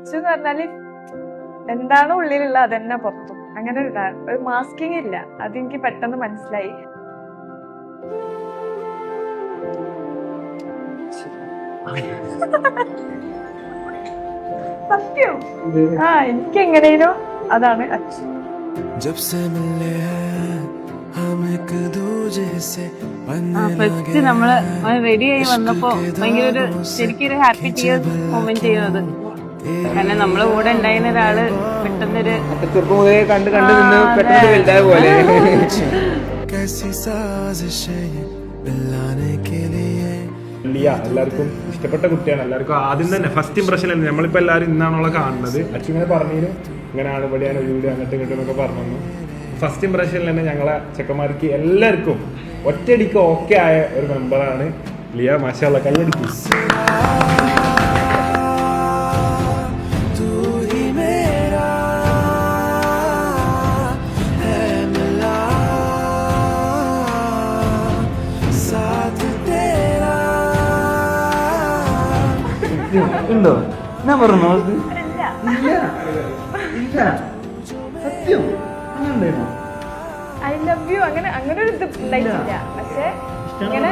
അച്ചു എന്ന് പറഞ്ഞാല് എന്താണോ ഉള്ളിലുള്ള അതന്നെ പുറത്തും. അങ്ങനെ ഒരു മാസ്കിങ് ഇല്ല. അതെനിക്ക് പെട്ടെന്ന് മനസ്സിലായി. സത്യം. എനിക്ക് എങ്ങനെയോ അതാണ് അച്ചു. ഫസ്റ്റ് നമ്മള് റെഡി ആയി വന്നപ്പോ ഭയങ്കര ഒരു ശരിക്കും ഒരു ഹാപ്പി ടിയേഴ്സ് മൊമെന്റ് ചെയ്യുന്നത്. കാരണം നമ്മളെ കൂടെ ഉണ്ടായിരുന്ന ഒരാള് പെട്ടെന്നൊരു ചെറുപ്പം മുതലേ കണ്ട് നിന്ന് പെട്ടെന്ന് വലുതായ പോലെ. എല്ലാവർക്കും ഇഷ്ടപ്പെട്ട കുട്ടിയാണ്. എല്ലാവർക്കും ആദ്യം തന്നെ ഫസ്റ്റ് ഇംപ്രഷൻ അല്ലേ, നമ്മളിപ്പോ എല്ലാവരും ഇന്നാണുള്ള കാണുന്നത്. അച്ഛൻ ഇങ്ങനെ പറഞ്ഞിരുന്നു ഇങ്ങനെയാണ് ഇവിടെയാണ് വീട് അങ്ങോട്ടും ഇങ്ങോട്ടും എന്നൊക്കെ പറഞ്ഞു. ഫസ്റ്റ് ഇംപ്രഷനിൽ തന്നെ ഞങ്ങളെ ചെക്കന്മാർക്ക് എല്ലാവർക്കും ഒറ്റയടിക്ക് ഓക്കെ ആയ ഒരു മെമ്പറാണ് ലിയ. മാഷാഅല്ലാഹ്, കൈയടിക്കും. ഉണ്ടോ? ഞാൻ പറഞ്ഞു സത്യം ഉണ്ടായിരുന്നു. ഐ ലവ് യു അങ്ങനെ ഒരു ഇത് ഉണ്ടായിട്ടില്ല. പക്ഷെ ഇങ്ങനെ